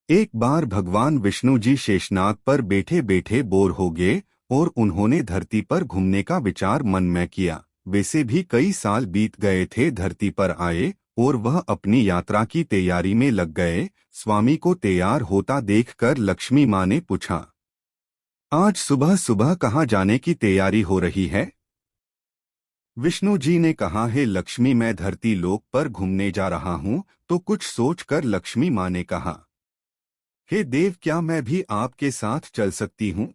एक बार भगवान विष्णु जी शेषनाग पर बैठे बैठे बोर हो गए और उन्होंने धरती पर घूमने का विचार मन में किया। वैसे भी कई साल बीत गए थे धरती पर आए और वह अपनी यात्रा की तैयारी में लग गए। स्वामी को तैयार होता देखकर लक्ष्मी माँ ने पूछा, आज सुबह सुबह कहाँ जाने की तैयारी हो रही है? विष्णु जी ने कहा, है लक्ष्मी, मैं धरती लोक पर घूमने जा रहा हूँ। तो कुछ सोचकर लक्ष्मी माँ ने कहा, हे देव, क्या मैं भी आपके साथ चल सकती हूँ?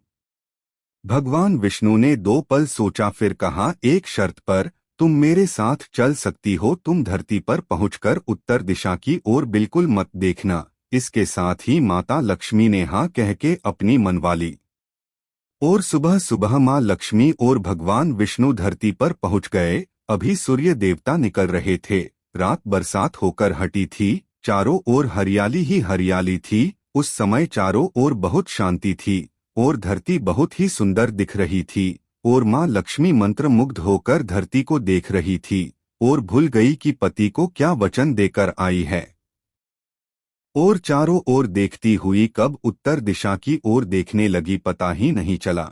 भगवान विष्णु ने 2 पल सोचा, फिर कहा, एक शर्त पर। तुम मेरे साथ चल सकती हो। तुम धरती पर पहुंचकर उत्तर दिशा की ओर बिल्कुल मत देखना। इसके साथ ही माता लक्ष्मी ने हाँ कह के अपनी मनवा ली। और सुबह सुबह माँ लक्ष्मी और भगवान विष्णु धरती पर पहुंच गए। अभी सूर्य देवता निकल रहे थे। रात बरसात होकर हटी थी। चारों ओर हरियाली ही हरियाली थी। उस समय चारों ओर बहुत शांति थी और धरती बहुत ही सुंदर दिख रही थी। और माँ लक्ष्मी मंत्रमुग्ध होकर धरती को देख रही थी और भूल गई कि पति को क्या वचन देकर आई है। और चारों ओर देखती हुई कब उत्तर दिशा की ओर देखने लगी, पता ही नहीं चला।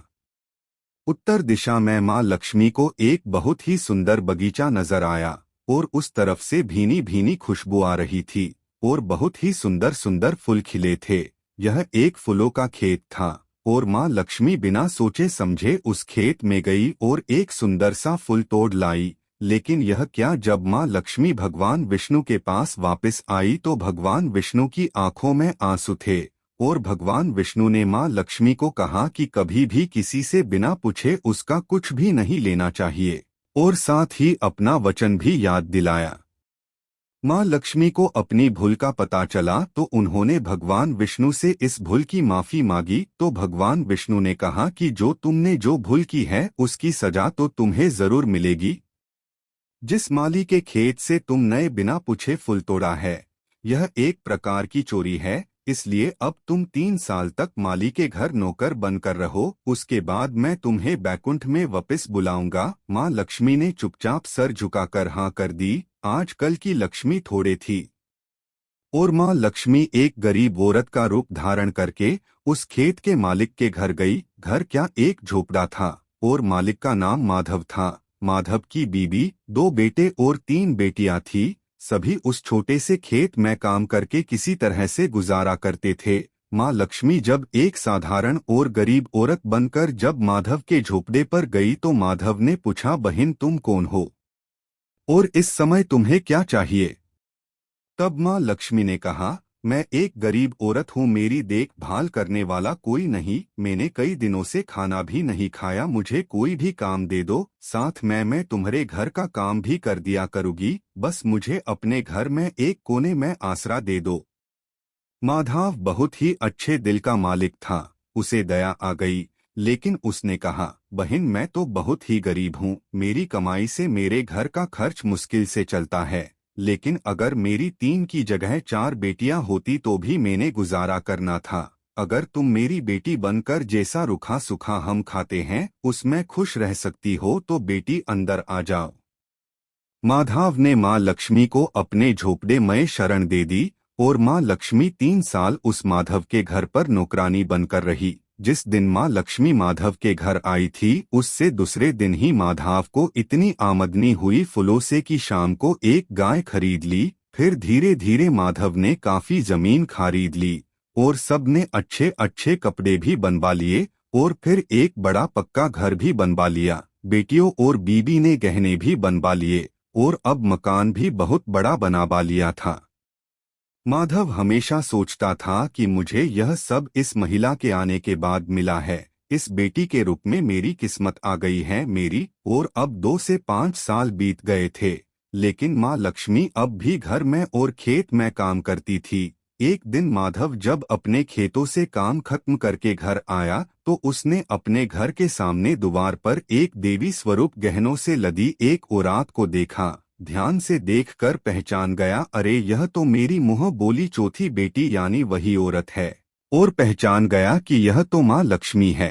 उत्तर दिशा में माँ लक्ष्मी को एक बहुत ही सुंदर बगीचा नजर आया और उस तरफ से भीनी भीनी खुशबू आ रही थी और बहुत ही सुंदर सुंदर फूल खिले थे। यह एक फूलों का खेत था और माँ लक्ष्मी बिना सोचे समझे उस खेत में गई और एक सुंदर सा फूल तोड़ लाई। लेकिन यह क्या, जब माँ लक्ष्मी भगवान विष्णु के पास वापस आई तो भगवान विष्णु की आंखों में आंसू थे और भगवान विष्णु ने माँ लक्ष्मी को कहा कि कभी भी किसी से बिना पूछे उसका कुछ भी नहीं लेना चाहिए और साथ ही अपना वचन भी याद दिलाया। माँ लक्ष्मी को अपनी भूल का पता चला तो उन्होंने भगवान विष्णु से इस भूल की माफी मांगी। तो भगवान विष्णु ने कहा कि जो तुमने जो भूल की है उसकी सजा तो तुम्हें जरूर मिलेगी। जिस माली के खेत से तुम नए बिना पूछे फूल तोड़ा है, यह एक प्रकार की चोरी है। इसलिए अब तुम 3 साल तक माली के घर नौकर बनकर रहो। उसके बाद मैं तुम्हें बैकुंठ में वापस बुलाऊंगा। माँ लक्ष्मी ने चुपचाप सर झुकाकर हाँ कर दी। आजकल की लक्ष्मी थोड़े थी और माँ लक्ष्मी एक गरीब औरत का रूप धारण करके उस खेत के मालिक के घर गई। घर क्या, एक झोपड़ा था और मालिक का नाम माधव था। माधव की बीबी, 2 बेटे और 3 बेटियां थी। सभी उस छोटे से खेत में काम करके किसी तरह से गुजारा करते थे। माँ लक्ष्मी जब एक साधारण और गरीब औरत बनकर जब माधव के झोपड़े पर गई तो माधव ने पूछा, बहन तुम कौन हो और इस समय तुम्हें क्या चाहिए? तब माँ लक्ष्मी ने कहा, मैं एक गरीब औरत हूँ, मेरी देखभाल करने वाला कोई नहीं। मैंने कई दिनों से खाना भी नहीं खाया। मुझे कोई भी काम दे दो, साथ में मैं तुम्हारे घर का काम भी कर दिया करूँगी। बस मुझे अपने घर में एक कोने में आसरा दे दो। माधव बहुत ही अच्छे दिल का मालिक था। उसे दया आ गई, लेकिन उसने कहा, बहन मैं तो बहुत ही गरीब हूँ। मेरी कमाई से मेरे घर का खर्च मुश्किल से चलता है। लेकिन अगर मेरी 3 की जगह 4 बेटियां होती तो भी मैंने गुजारा करना था। अगर तुम मेरी बेटी बनकर जैसा रूखा सूखा हम खाते हैं उसमें खुश रह सकती हो तो बेटी अंदर आ जाओ। माधव ने माँ लक्ष्मी को अपने झोपड़े में शरण दे दी और माँ लक्ष्मी 3 साल उस माधव के घर पर नौकरानी बनकर रही। जिस दिन माँ लक्ष्मी माधव के घर आई थी उससे दूसरे दिन ही माधव को इतनी आमदनी हुई फूलों से कि शाम को एक गाय खरीद ली। फिर धीरे धीरे माधव ने काफी जमीन खरीद ली और सबने अच्छे अच्छे कपड़े भी बनवा लिए और फिर एक बड़ा पक्का घर भी बनवा लिया। बेटियों और बीबी ने गहने भी बनवा लिए और अब मकान भी बहुत बड़ा बनवा लिया था। माधव हमेशा सोचता था कि मुझे यह सब इस महिला के आने के बाद मिला है। इस बेटी के रूप में मेरी किस्मत आ गई है मेरी। और अब 2 से 5 साल बीत गए थे, लेकिन माँ लक्ष्मी अब भी घर में और खेत में काम करती थी। एक दिन माधव जब अपने खेतों से काम खत्म करके घर आया तो उसने अपने घर के सामने द्वार पर एक देवी स्वरूप गहनों से लदी एक औरत को देखा। ध्यान से देखकर पहचान गया, अरे यह तो मेरी मुँह बोली चौथी बेटी यानी वही औरत है। और पहचान गया कि यह तो माँ लक्ष्मी है।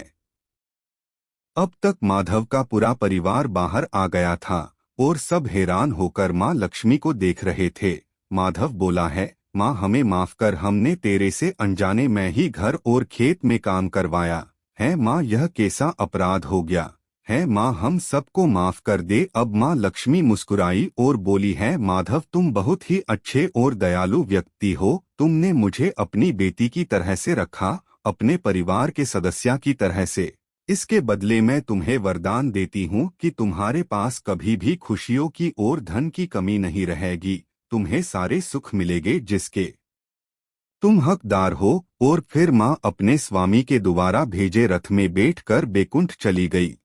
अब तक माधव का पूरा परिवार बाहर आ गया था और सब हैरान होकर माँ लक्ष्मी को देख रहे थे। माधव बोला है, माँ हमें माफ कर, हमने तेरे से अनजाने में ही घर और खेत में काम करवाया है। माँ यह कैसा अपराध हो गया है। माँ हम सबको माफ कर दे। अब माँ लक्ष्मी मुस्कुराई और बोली है माधव, तुम बहुत ही अच्छे और दयालु व्यक्ति हो। तुमने मुझे अपनी बेटी की तरह से रखा, अपने परिवार के सदस्य की तरह से। इसके बदले मैं तुम्हें वरदान देती हूँ कि तुम्हारे पास कभी भी खुशियों की और धन की कमी नहीं रहेगी। तुम्हें सारे सुख मिलेंगे जिसके तुम हकदार हो। और फिर माँ अपने स्वामी के द्वारा भेजे रथ में बैठकर बैकुंठ चली गई।